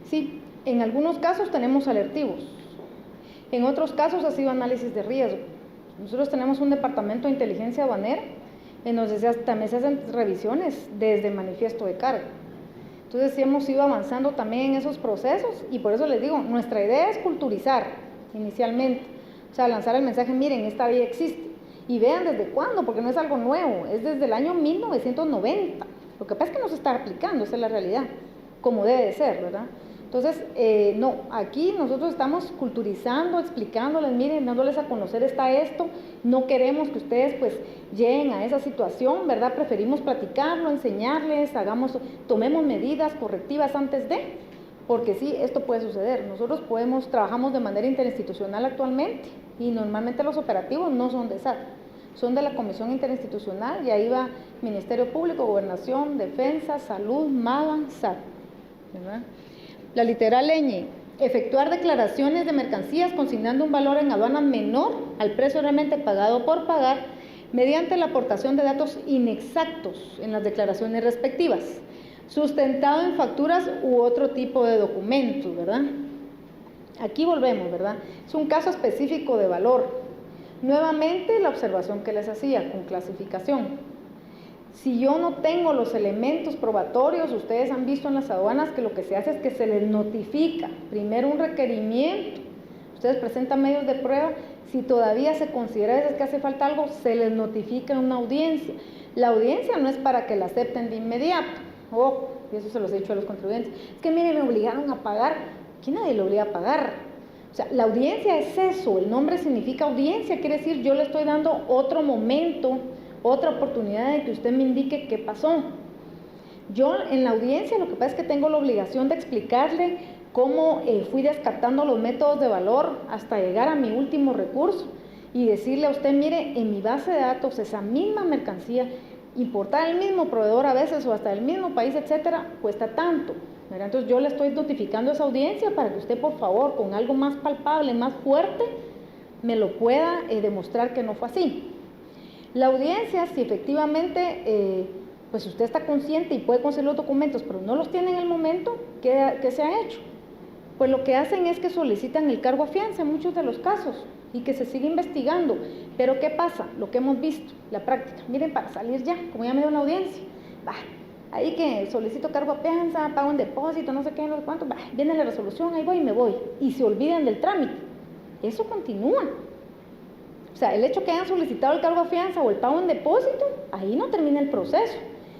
Sí, en algunos casos tenemos alertivos, en otros casos ha sido análisis de riesgo. Nosotros tenemos un departamento de inteligencia aduanera en donde también se hacen revisiones desde manifiesto de carga. Entonces sí hemos ido avanzando también en esos procesos y por eso les digo, nuestra idea es culturizar inicialmente, o sea, lanzar el mensaje, miren, esta vía existe y vean desde cuándo, porque no es algo nuevo, es desde el año 1990. Lo que pasa es que no se está aplicando, esa es la realidad, como debe de ser, ¿verdad? Entonces, no, aquí nosotros estamos culturizando, explicándoles, miren, dándoles a conocer está esto, no queremos que ustedes pues lleguen a esa situación, ¿verdad? Preferimos platicarlo, enseñarles, tomemos medidas correctivas antes de, porque sí, esto puede suceder. Nosotros trabajamos de manera interinstitucional actualmente y normalmente los operativos no son de SAT, son de la Comisión Interinstitucional y ahí va Ministerio Público, Gobernación, Defensa, Salud, MAGA, SAT, ¿verdad? La literal ñ, efectuar declaraciones de mercancías consignando un valor en aduana menor al precio realmente pagado por pagar mediante la aportación de datos inexactos en las declaraciones respectivas, sustentado en facturas u otro tipo de documentos, ¿verdad? Aquí volvemos, ¿verdad? Es un caso específico de valor. Nuevamente la observación que les hacía con clasificación. Si yo no tengo los elementos probatorios, ustedes han visto en las aduanas que lo que se hace es que se les notifica primero un requerimiento, ustedes presentan medios de prueba, si todavía se considera que hace falta algo, se les notifica una audiencia. La audiencia no es para que la acepten de inmediato, y eso se los he dicho a los contribuyentes, es que miren, me obligaron a pagar, aquí nadie le obliga a pagar. O sea, la audiencia es eso, el nombre significa audiencia, quiere decir yo le estoy dando otro momento, otra oportunidad de que usted me indique qué pasó. Yo en la audiencia lo que pasa es que tengo la obligación de explicarle cómo fui descartando los métodos de valor hasta llegar a mi último recurso y decirle a usted, mire, en mi base de datos esa misma mercancía, importar el mismo proveedor a veces o hasta el mismo país, etcétera, cuesta tanto. ¿Verdad? Entonces yo le estoy notificando a esa audiencia para que usted, por favor, con algo más palpable, más fuerte, me lo pueda demostrar que no fue así. La audiencia, si efectivamente pues usted está consciente y puede conseguir los documentos, pero no los tiene en el momento, ¿qué se ha hecho? Pues lo que hacen es que solicitan el cargo a fianza en muchos de los casos y que se sigue investigando. Pero ¿qué pasa? Lo que hemos visto, la práctica. Miren, para salir ya, como ya me dio una audiencia, ahí que solicito cargo a fianza, pago un depósito, no sé qué, no sé cuánto, viene la resolución, ahí voy y me voy. Y se olvidan del trámite. Eso continúa. O sea, el hecho que hayan solicitado el cargo a fianza o el pago en depósito, ahí no termina el proceso.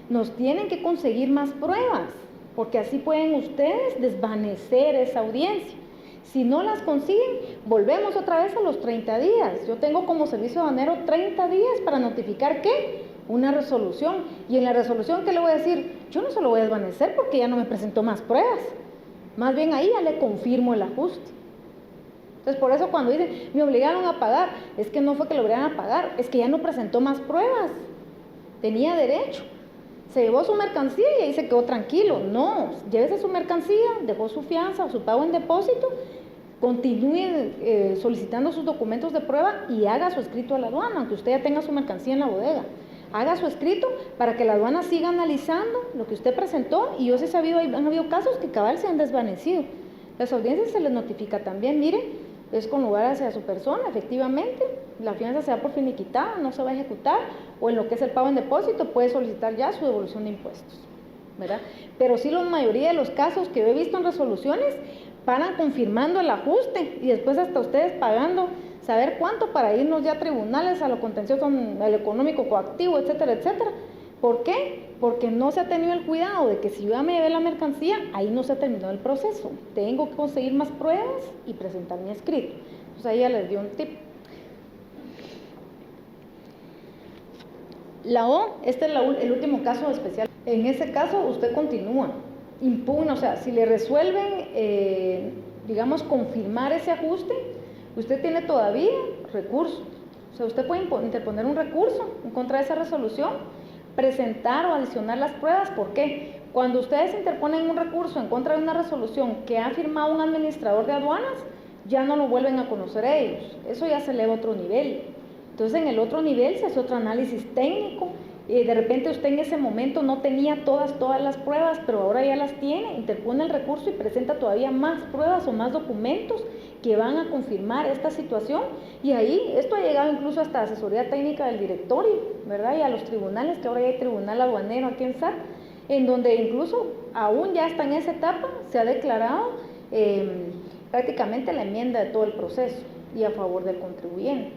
Nos tienen que conseguir más pruebas, porque así pueden ustedes desvanecer esa audiencia. Si no las consiguen, volvemos otra vez a los 30 días. Yo tengo como servicio aduanero 30 días para notificar ¿qué? Una resolución. Y en la resolución, ¿qué le voy a decir? Yo no se lo voy a desvanecer porque ya no me presentó más pruebas. Más bien ahí ya le confirmo el ajuste. Entonces, por eso cuando dicen, me obligaron a pagar, es que no fue que lo obligaran a pagar, es que ya no presentó más pruebas. Tenía derecho. Se llevó su mercancía y ahí se quedó tranquilo. No, llévese su mercancía, dejó su fianza o su pago en depósito, continúe solicitando sus documentos de prueba y haga su escrito a la aduana, aunque usted ya tenga su mercancía en la bodega. Haga su escrito para que la aduana siga analizando lo que usted presentó y yo sí he sabido, han habido casos que cabal se han desvanecido. Las audiencias se les notifica también, mire, es con lugar hacia su persona, efectivamente, la fianza se da por finiquitada, no se va a ejecutar, o en lo que es el pago en depósito, puede solicitar ya su devolución de impuestos, ¿verdad? Pero sí, la mayoría de los casos que yo he visto en resoluciones, paran confirmando el ajuste, y después hasta ustedes pagando, saber cuánto para irnos ya a tribunales, a lo contencioso, al económico coactivo, etcétera, etcétera. ¿Por qué? Porque no se ha tenido el cuidado de que si yo ya me llevé la mercancía, ahí no se ha terminado el proceso. Tengo que conseguir más pruebas y presentar mi escrito. Entonces ahí ya les di un tip. La O, este es el último caso especial. En ese caso usted continúa, impugna, o sea, si le resuelven, digamos, confirmar ese ajuste, usted tiene todavía recursos. O sea, usted puede interponer un recurso en contra de esa resolución, presentar o adicionar las pruebas. ¿Por qué? Cuando ustedes interponen un recurso en contra de una resolución que ha firmado un administrador de aduanas, ya no lo vuelven a conocer ellos, eso ya se eleva a otro nivel. Entonces en el otro nivel se hace otro análisis técnico De repente usted en ese momento no tenía todas las pruebas, pero ahora ya las tiene, interpone el recurso y presenta todavía más pruebas o más documentos que van a confirmar esta situación, y ahí esto ha llegado incluso hasta asesoría técnica del directorio, ¿verdad? Y a los tribunales, que ahora ya hay tribunal aduanero aquí en SAT, en donde incluso aún ya está en esa etapa, se ha declarado prácticamente la enmienda de todo el proceso y a favor del contribuyente.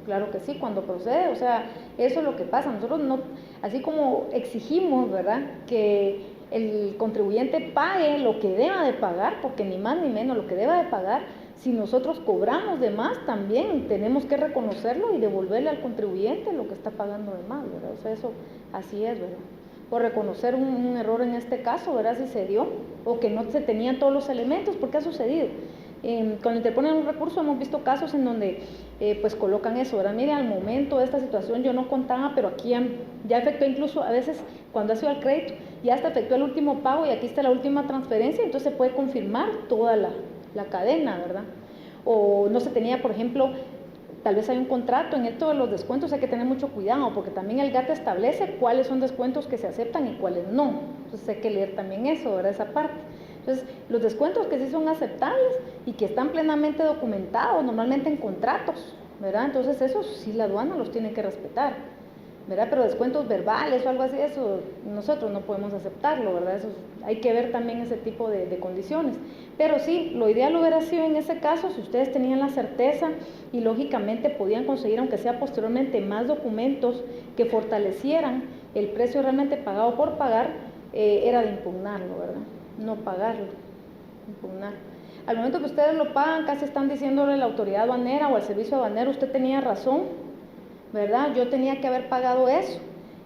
Claro que sí, cuando procede, o sea, eso es lo que pasa. Nosotros no, así como exigimos, ¿verdad?, que el contribuyente pague lo que deba de pagar, porque ni más ni menos lo que deba de pagar, si nosotros cobramos de más, también tenemos que reconocerlo y devolverle al contribuyente lo que está pagando de más, ¿verdad? O sea, eso así es, ¿verdad? Por reconocer un error en este caso, ¿verdad?, si se dio, o que no se tenían todos los elementos, porque ha sucedido. Cuando interponen un recurso hemos visto casos en donde pues colocan eso, ¿verdad? Mire, al momento de esta situación yo no contaba, pero aquí ya efectuó, incluso a veces cuando ha sido al crédito, ya hasta efectuó el último pago y aquí está la última transferencia, entonces se puede confirmar toda la cadena, ¿verdad? O no se tenía, por ejemplo, tal vez hay un contrato en esto de los descuentos, hay que tener mucho cuidado, porque también el GAT establece cuáles son descuentos que se aceptan y cuáles no, entonces hay que leer también eso, ¿verdad? Esa parte. Entonces, los descuentos que sí son aceptables y que están plenamente documentados, normalmente en contratos, ¿verdad? Entonces, esos sí la aduana los tiene que respetar, ¿verdad? Pero descuentos verbales o algo así, eso nosotros no podemos aceptarlo, ¿verdad? Eso hay que ver también ese tipo de condiciones. Pero sí, lo ideal hubiera sido en ese caso, si ustedes tenían la certeza y lógicamente podían conseguir, aunque sea posteriormente, más documentos que fortalecieran el precio realmente pagado por pagar, era de impugnarlo, ¿verdad? No pagarlo, impugnar. Al momento que ustedes lo pagan, casi están diciéndole a la autoridad aduanera o al servicio aduanero, usted tenía razón, ¿verdad? Yo tenía que haber pagado eso.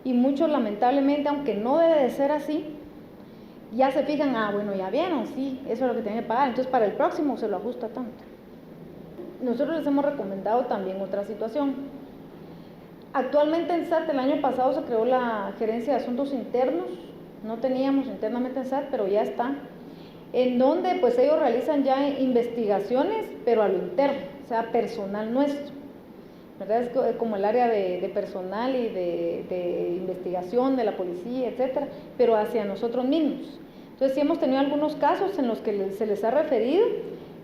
Y muchos, lamentablemente, aunque no debe de ser así, ya se fijan, bueno, ya vieron, sí, eso es lo que tenía que pagar, entonces para el próximo se lo ajusta tanto. Nosotros les hemos recomendado también otra situación. Actualmente en SAT, el año pasado se creó la Gerencia de Asuntos Internos, no teníamos internamente en SAT, pero ya está, en donde pues ellos realizan ya investigaciones, pero a lo interno, o sea, personal nuestro, ¿verdad? Es como el área de personal y de investigación de la policía, etcétera, pero hacia nosotros mismos. Entonces sí hemos tenido algunos casos en los que se les ha referido,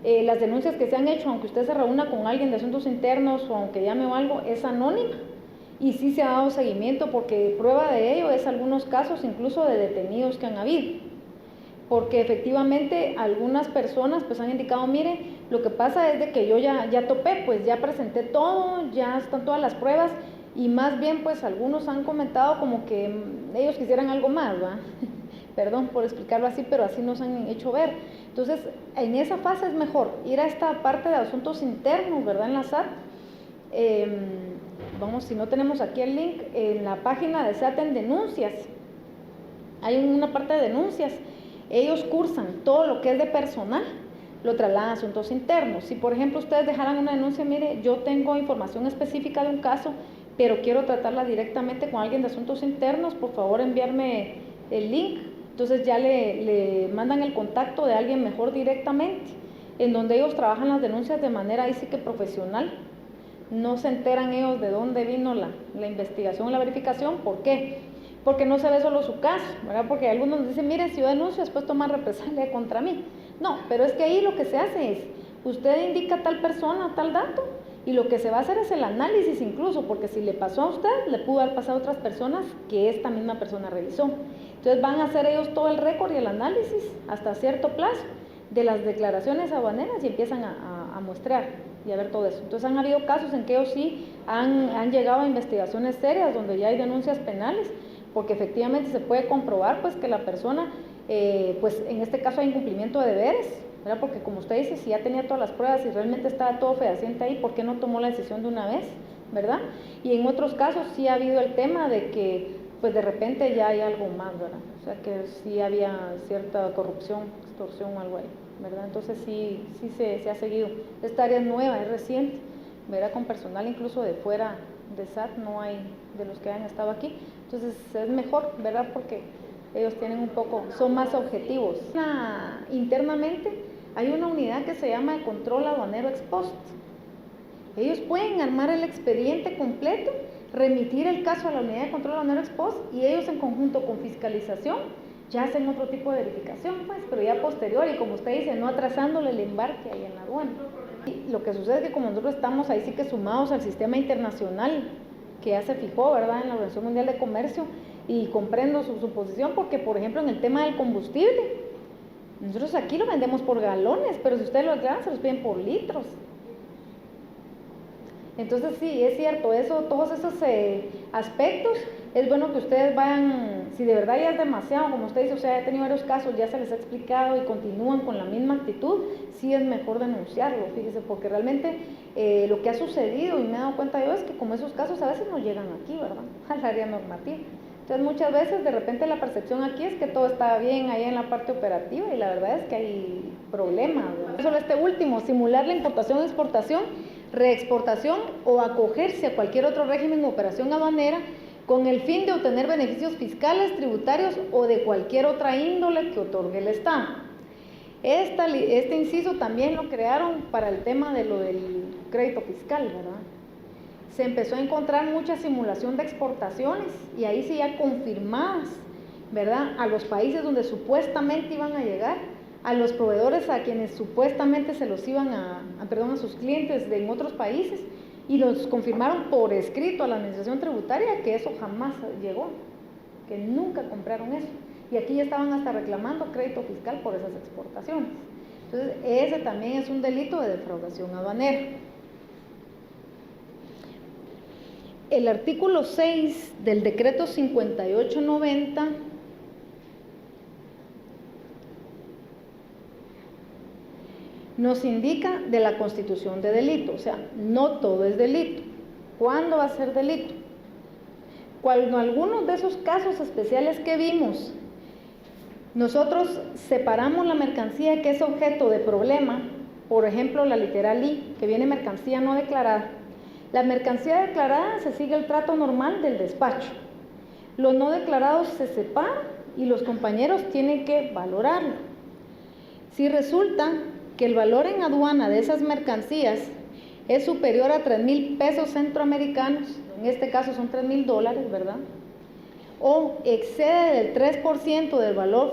las denuncias que se han hecho, aunque usted se reúna con alguien de asuntos internos o aunque llame o algo, es anónima. Y sí se ha dado seguimiento, porque prueba de ello es algunos casos incluso de detenidos que han habido, porque efectivamente algunas personas pues han indicado, mire, lo que pasa es de que yo ya topé, pues ya presenté todo, ya están todas las pruebas, y más bien pues algunos han comentado como que ellos quisieran algo más, ¿va? Perdón por explicarlo así, pero así nos han hecho ver. Entonces, en esa fase es mejor ir a esta parte de asuntos internos, ¿verdad?, en la SAT. Vamos, si no tenemos aquí el link, en la página de SAT en denuncias, hay una parte de denuncias, ellos cursan todo lo que es de personal, lo trasladan a asuntos internos. Si por ejemplo ustedes dejaran una denuncia, mire, yo tengo información específica de un caso, pero quiero tratarla directamente con alguien de asuntos internos, por favor enviarme el link, entonces ya le mandan el contacto de alguien mejor directamente, en donde ellos trabajan las denuncias de manera ahí sí que profesional. No se enteran ellos de dónde vino la investigación, la verificación. ¿Por qué? Porque no se ve solo su caso, ¿verdad? Porque algunos nos dicen, mire, si yo denuncio, después toman represalia contra mí. No, pero es que ahí lo que se hace es, usted indica a tal persona, tal dato, y lo que se va a hacer es el análisis incluso, porque si le pasó a usted, le pudo haber pasado a otras personas que esta misma persona revisó. Entonces van a hacer ellos todo el récord y el análisis hasta cierto plazo de las declaraciones aduaneras y empiezan a muestrear y a ver todo eso. Entonces han habido casos en que ellos sí han llegado a investigaciones serias donde ya hay denuncias penales, porque efectivamente se puede comprobar pues que la persona, pues en este caso hay incumplimiento de deberes, ¿verdad? Porque como usted dice, si ya tenía todas las pruebas y realmente estaba todo fehaciente ahí, ¿por qué no tomó la decisión de una vez, verdad? Y en otros casos sí ha habido el tema de que pues de repente ya hay algo más, ¿verdad? O sea que sí había cierta corrupción, extorsión o algo ahí, ¿verdad? Entonces sí se ha seguido. Esta área es nueva, es reciente, ¿verdad? Con personal incluso de fuera de SAT, no hay de los que hayan estado aquí. Entonces es mejor, ¿verdad? Porque ellos tienen un poco, son más objetivos. Internamente hay una unidad que se llama de control aduanero ex post. Ellos pueden armar el expediente completo remitir el caso a la unidad de control aduanero ex post y ellos en conjunto con fiscalización ya hacen otro tipo de verificación, pues, pero ya posterior y como usted dice, no atrasándole el embarque ahí en la aduana. Y lo que sucede es que como nosotros estamos ahí sí que sumados al sistema internacional que ya se fijó, ¿verdad?, en la Organización Mundial de Comercio, y comprendo su posición porque, por ejemplo, en el tema del combustible, nosotros aquí lo vendemos por galones, pero si ustedes lo aclaran, se los piden por litros. Entonces sí, es cierto, todos esos aspectos, es bueno que ustedes vayan, si de verdad ya es demasiado, como usted dice, o sea, he tenido varios casos, ya se les ha explicado y continúan con la misma actitud, sí es mejor denunciarlo, fíjese, porque realmente lo que ha sucedido, y me he dado cuenta yo, es que como esos casos a veces no llegan aquí, ¿verdad?, al área normativa. Entonces muchas veces de repente la percepción aquí es que todo está bien allá en la parte operativa y la verdad es que hay problemas, ¿verdad? Solo este último, simular la importación, exportación, reexportación o acogerse a cualquier otro régimen o operación aduanera con el fin de obtener beneficios fiscales, tributarios o de cualquier otra índole que otorgue el Estado. Este inciso también lo crearon para el tema de lo del crédito fiscal, ¿verdad? Se empezó a encontrar mucha simulación de exportaciones y ahí sí ya confirmadas, ¿verdad?, a los países donde supuestamente iban a llegar, a los proveedores a quienes supuestamente se los iban a sus clientes en otros países, y los confirmaron por escrito a la Administración Tributaria que eso jamás llegó, que nunca compraron eso, y aquí ya estaban hasta reclamando crédito fiscal por esas exportaciones. Entonces ese también es un delito de defraudación aduanera. El artículo 6 del decreto 5890 nos indica de la constitución de delito, o sea, no todo es delito. ¿Cuándo va a ser delito? Cuando algunos de esos casos especiales que vimos, nosotros separamos la mercancía que es objeto de problema, por ejemplo, la literal I, que viene mercancía no declarada. La mercancía declarada se sigue el trato normal del despacho. Los no declarados se separan y los compañeros tienen que valorarlo. Si resulta que el valor en aduana de esas mercancías es superior a 3,000 pesos centroamericanos, en este caso son $3,000, ¿verdad?, o excede del 3% del valor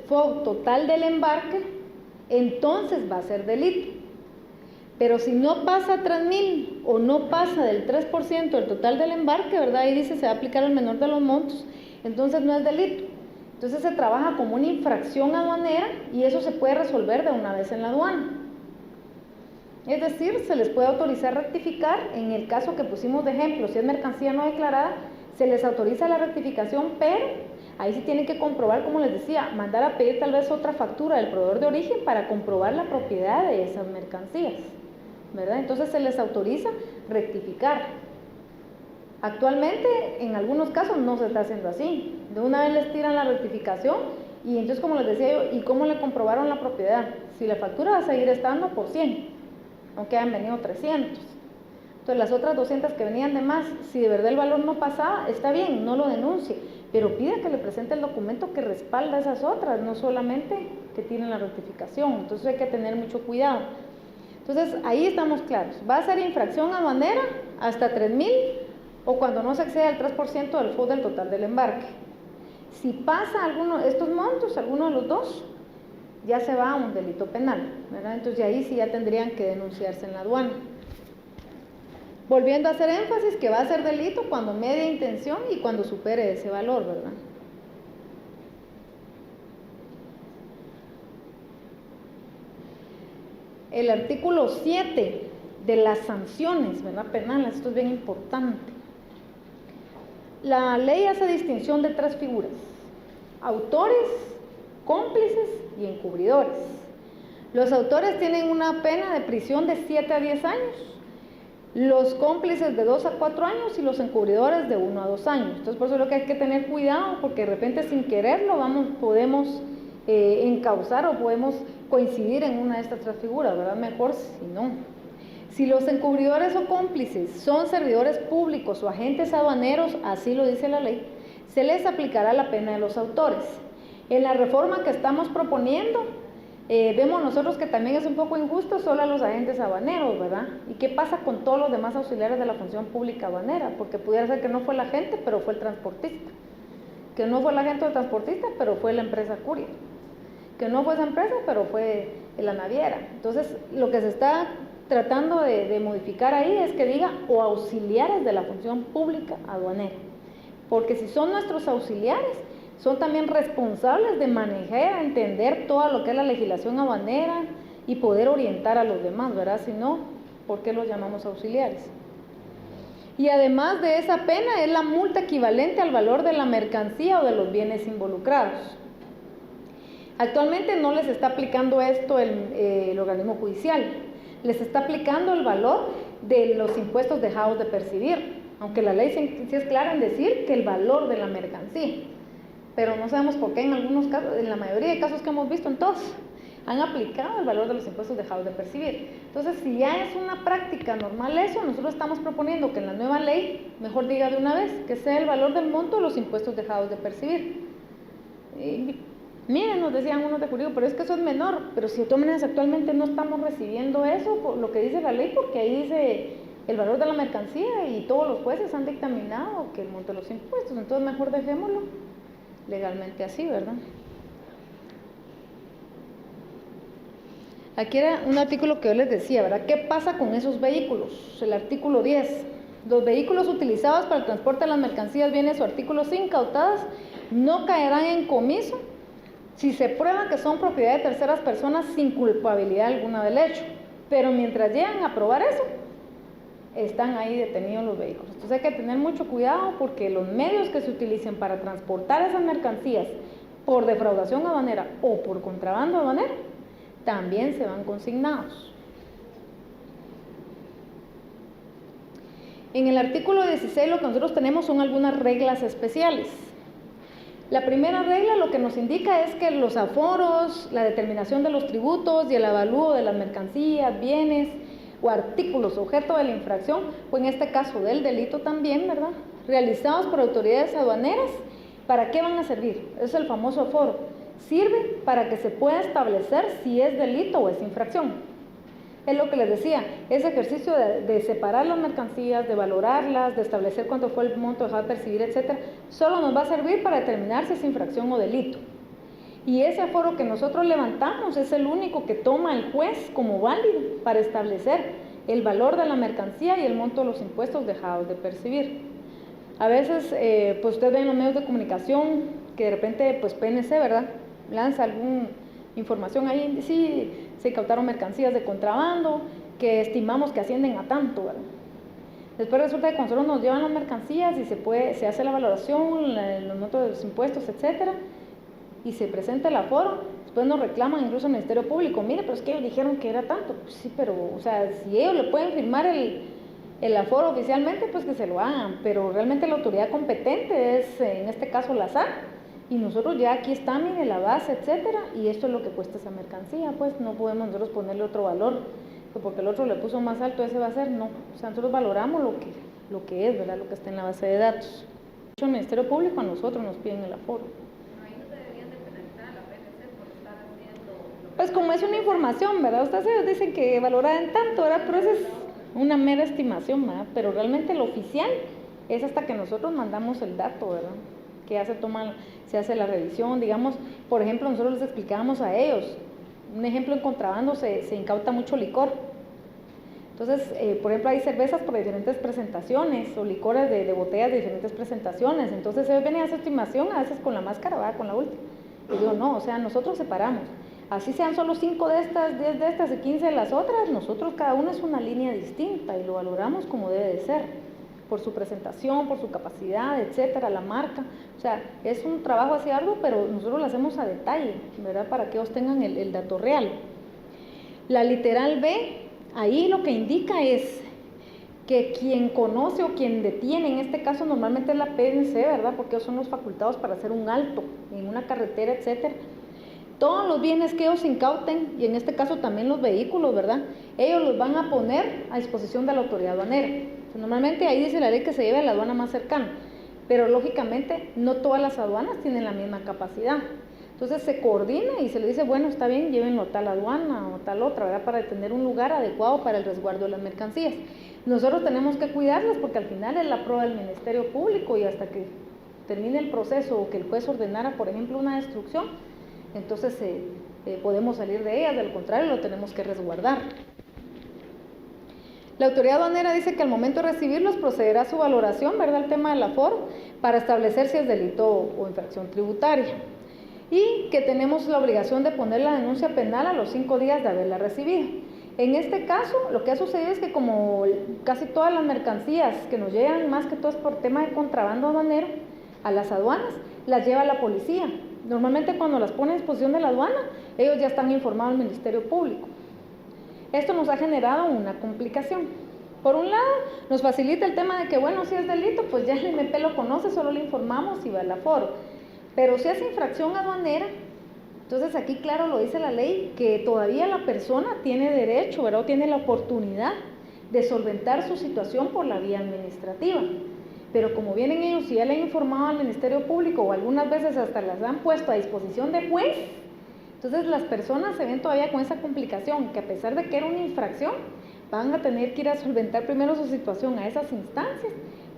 total del embarque, entonces va a ser delito. Pero si no pasa 3,000 o no pasa del 3% del total del embarque, ¿verdad?, ahí dice se va a aplicar el menor de los montos, entonces no es delito. Entonces se trabaja como una infracción aduanera y eso se puede resolver de una vez en la aduana. Es decir, se les puede autorizar rectificar en el caso que pusimos de ejemplo, si es mercancía no declarada, se les autoriza la rectificación, pero ahí sí tienen que comprobar, como les decía, mandar a pedir tal vez otra factura del proveedor de origen para comprobar la propiedad de esas mercancías, ¿verdad? Entonces se les autoriza rectificar. Actualmente, en algunos casos no se está haciendo así. De una vez les tiran la rectificación y entonces, como les decía yo, ¿y cómo le comprobaron la propiedad? Si la factura va a seguir estando por 100, aunque hayan venido 300. Entonces, las otras 200 que venían de más, si de verdad el valor no pasaba, está bien, no lo denuncie, pero pida que le presente el documento que respalda esas otras, no solamente que tienen la rectificación. Entonces hay que tener mucho cuidado. Entonces, ahí estamos claros. Va a ser infracción aduanera hasta 3,000 o cuando no se excede el 3% del FOB del total del embarque. Si pasa alguno de estos montos, alguno de los dos, ya se va a un delito penal, ¿verdad? Entonces, ahí sí ya tendrían que denunciarse en la aduana. Volviendo a hacer énfasis que va a ser delito cuando media intención y cuando supere ese valor, ¿verdad? El artículo 7 de las sanciones, ¿verdad?, penales, esto es bien importante. La ley hace distinción de 3 figuras: autores, cómplices y encubridores. Los autores tienen una pena de prisión de 7 a 10 años, los cómplices de 2 a 4 años y los encubridores de 1 a 2 años. Entonces, por eso es lo que hay que tener cuidado, porque de repente sin quererlo podemos encauzar o podemos coincidir en una de estas 3 figuras, ¿verdad? Mejor si no. Si los encubridores o cómplices son servidores públicos o agentes aduaneros, así lo dice la ley, se les aplicará la pena de los autores. En la reforma que estamos proponiendo, Vemos nosotros que también es un poco injusto solo a los agentes aduaneros, ¿verdad? ¿Y qué pasa con todos los demás auxiliares de la función pública aduanera? Porque pudiera ser que no fue el agente, pero fue el transportista. Que no fue el agente o el transportista, pero fue la empresa courier. Que no fue esa empresa, pero fue la naviera. Entonces, lo que se está tratando de modificar ahí es que diga o auxiliares de la función pública aduanera. Porque si son nuestros auxiliares, son también responsables de manejar, entender todo lo que es la legislación aduanera y poder orientar a los demás, ¿verdad? Si no, ¿por qué los llamamos auxiliares? Y además de esa pena es la multa equivalente al valor de la mercancía o de los bienes involucrados. Actualmente no les está aplicando esto el organismo judicial, les está aplicando el valor de los impuestos dejados de percibir, aunque la ley sí es clara en decir que el valor de la mercancía. Pero no sabemos por qué en algunos casos, en la mayoría de casos que hemos visto, en todos, han aplicado el valor de los impuestos dejados de percibir. Entonces, si ya es una práctica normal eso, nosotros estamos proponiendo que en la nueva ley, mejor diga de una vez, que sea el valor del monto de los impuestos dejados de percibir. Miren, nos decían unos de Curio, pero es que eso es menor, pero si de todas maneras actualmente no estamos recibiendo eso, por lo que dice la ley, porque ahí dice el valor de la mercancía y todos los jueces han dictaminado que el monto de los impuestos, entonces mejor dejémoslo legalmente así, ¿verdad? Aquí era un artículo que yo les decía, ¿verdad? ¿Qué pasa con esos vehículos? El artículo 10. Los vehículos utilizados para el transporte de las mercancías, bienes o artículos incautados no caerán en comiso si se prueba que son propiedad de terceras personas sin culpabilidad alguna del hecho. Pero mientras llegan a probar eso, están ahí detenidos los vehículos. Entonces hay que tener mucho cuidado porque los medios que se utilicen para transportar esas mercancías por defraudación aduanera o por contrabando aduanero también se van consignados. En el artículo 16 lo que nosotros tenemos son algunas reglas especiales. La primera regla lo que nos indica es que los aforos, la determinación de los tributos y el avalúo de las mercancías, bienes o artículos objeto de la infracción, o en este caso del delito también, ¿verdad?, realizados por autoridades aduaneras, ¿para qué van a servir? Es el famoso aforo. Sirve para que se pueda establecer si es delito o es infracción. Es lo que les decía, ese ejercicio de separar las mercancías, de valorarlas, de establecer cuánto fue el monto dejado de percibir, etcétera, solo nos va a servir para determinar si es infracción o delito. Y ese aforo que nosotros levantamos es el único que toma el juez como válido para establecer el valor de la mercancía y el monto de los impuestos dejados de percibir. A veces, pues ustedes ven en los medios de comunicación que de repente, pues PNC, ¿verdad?, lanza alguna información ahí, sí, se incautaron mercancías de contrabando, que estimamos que ascienden a tanto, ¿verdad? Después resulta que con nosotros nos llevan las mercancías y se hace la valoración, los montos de los impuestos, etcétera, y se presenta el aforo. Después nos reclaman incluso el Ministerio Público, mire, pero es que ellos dijeron que era tanto. Pues sí, pero, o sea, si ellos le pueden firmar el aforo oficialmente, pues que se lo hagan, pero realmente la autoridad competente es, en este caso, la SAT, y nosotros ya aquí está, mire, la base, etcétera, y esto es lo que cuesta esa mercancía, pues no podemos nosotros ponerle otro valor, porque el otro le puso más alto, ese va a ser, no, o sea, nosotros valoramos lo que es, ¿verdad?, lo que está en la base de datos. El Ministerio Público a nosotros nos piden el aforo. Pues como es una información, ¿verdad? Ustedes dicen que valorada en tanto, ¿verdad? Pero esa es una mera estimación, ¿verdad? Pero realmente lo oficial es hasta que nosotros mandamos el dato, ¿verdad?, que ya se hace la revisión, digamos, por ejemplo, nosotros les explicábamos a ellos, un ejemplo, en contrabando se incauta mucho licor. Entonces, por ejemplo, hay cervezas por diferentes presentaciones o licores de botellas de diferentes presentaciones. Entonces, ellos vienen a esa estimación a veces con la más cara, ¿verdad?, con la última. Y digo, no, o sea, nosotros separamos. Así sean solo 5 de estas, 10 de estas y 15 de las otras, nosotros cada una es una línea distinta y lo valoramos como debe de ser, por su presentación, por su capacidad, etcétera, la marca. O sea, es un trabajo así arduo, pero nosotros lo hacemos a detalle, ¿verdad?, para que ellos tengan el dato real. La literal B, ahí lo que indica es que quien conoce o quien detiene, en este caso normalmente es la PNC, ¿verdad?, porque ellos son los facultados para hacer un alto en una carretera, etcétera. Todos los bienes que ellos incauten, y en este caso también los vehículos, ¿verdad?, ellos los van a poner a disposición de la autoridad aduanera. Normalmente ahí dice la ley que se lleve a la aduana más cercana, pero lógicamente no todas las aduanas tienen la misma capacidad. Entonces se coordina y se le dice, bueno, está bien, llévenlo a tal aduana o tal otra, ¿verdad? Para tener un lugar adecuado para el resguardo de las mercancías. Nosotros tenemos que cuidarlas porque al final es la prueba del Ministerio Público y hasta que termine el proceso o que el juez ordenara, por ejemplo, una destrucción, entonces podemos salir de ellas, de lo contrario lo tenemos que resguardar. La autoridad aduanera dice que al momento de recibirlos procederá a su valoración, ¿verdad?, el tema del aforo, para establecer si es delito o infracción tributaria. Y que tenemos la obligación de poner la denuncia penal a los 5 días de haberla recibido. En este caso, lo que ha sucedido es que como casi todas las mercancías que nos llegan, más que todo es por tema de contrabando aduanero, a las aduanas, las lleva la policía. Normalmente cuando las pone a disposición de la aduana, ellos ya están informados al Ministerio Público. Esto nos ha generado una complicación. Por un lado, nos facilita el tema de que, bueno, si es delito, pues ya el MP lo conoce, solo le informamos y va al aforo. Pero si es infracción aduanera, entonces aquí claro lo dice la ley, que todavía la persona tiene derecho, ¿verdad?, o tiene la oportunidad de solventar su situación por la vía administrativa. Pero como vienen ellos y ya le han informado al Ministerio Público o algunas veces hasta las han puesto a disposición de juez, entonces las personas se ven todavía con esa complicación, que a pesar de que era una infracción, van a tener que ir a solventar primero su situación a esas instancias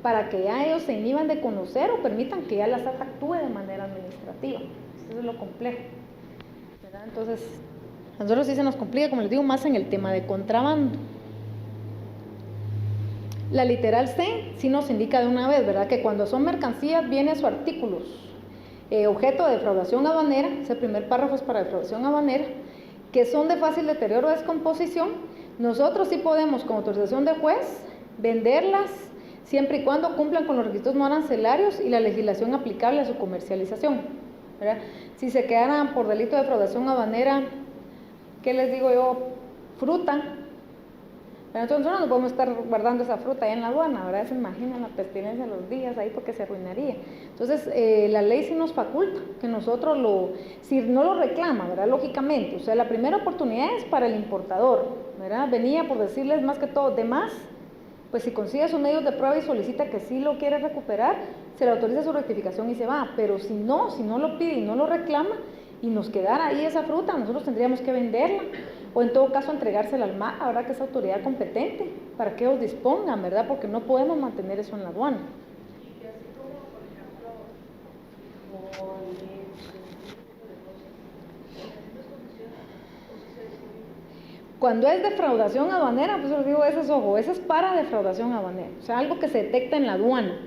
para que ya ellos se inhiban de conocer o permitan que ya la SAT actúe de manera administrativa. Eso es lo complejo, ¿verdad? Entonces, a nosotros sí se nos complica, como les digo, más en el tema de contrabando. La literal C sí nos indica de una vez, ¿verdad?, que cuando son mercancías, bienes o artículos objeto de defraudación aduanera, ese primer párrafo es para defraudación aduanera, que son de fácil deterioro o descomposición, nosotros sí podemos, con autorización de juez, venderlas siempre y cuando cumplan con los requisitos no arancelarios y la legislación aplicable a su comercialización, ¿verdad? Si se quedaran por delito de defraudación aduanera, ¿qué les digo yo? Fruta. Entonces no nos podemos estar guardando esa fruta ahí en la aduana, ¿verdad? Se imaginan la pestilencia los días ahí porque se arruinaría. Entonces la ley sí nos faculta que nosotros si no lo reclama, ¿verdad?, lógicamente, o sea, la primera oportunidad es para el importador, ¿verdad? Venía por decirles más que todo, de más, pues si consigue sus medios de prueba y solicita que sí lo quiere recuperar, se le autoriza su rectificación y se va, pero si no lo pide y no lo reclama y nos quedara ahí esa fruta, nosotros tendríamos que venderla o en todo caso entregársela al MAC, ahora que es autoridad competente, para que ellos dispongan, ¿verdad?, porque no podemos mantener eso en la aduana. Y así como, por ejemplo, como cuando es defraudación aduanera, pues les digo, ese es, ojo, ese es para defraudación aduanera, o sea, algo que se detecta en la aduana,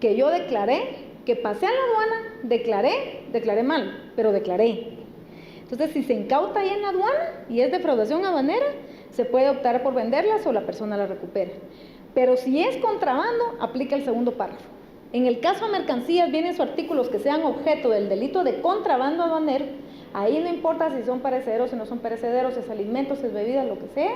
que yo declaré, que pasé a la aduana, declaré mal, pero declaré. Entonces, si se incauta ahí en la aduana y es defraudación aduanera, se puede optar por venderlas o la persona las recupera. Pero si es contrabando, aplica el segundo párrafo. En el caso de mercancías, bienes o artículos que sean objeto del delito de contrabando aduanero, ahí no importa si son perecederos, si no son perecederos, si es alimentos, si es bebida, lo que sea,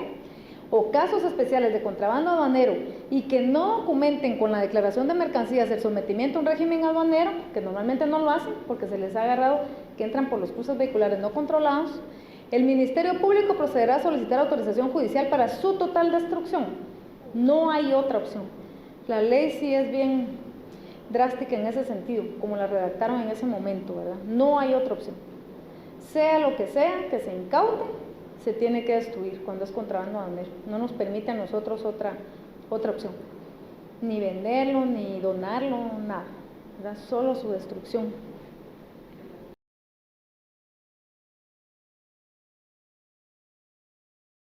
o casos especiales de contrabando aduanero y que no documenten con la declaración de mercancías el sometimiento a un régimen aduanero, que normalmente no lo hacen porque se les ha agarrado que entran por los cruces vehiculares no controlados, el Ministerio Público procederá a solicitar autorización judicial para su total destrucción. No hay otra opción. La ley sí es bien drástica en ese sentido, como la redactaron en ese momento, ¿verdad? No hay otra opción. Sea lo que sea que se incaute, se tiene que destruir cuando es contrabando aduanero. No nos permite a nosotros otra opción. Ni venderlo, ni donarlo, nada, ¿verdad? Solo su destrucción.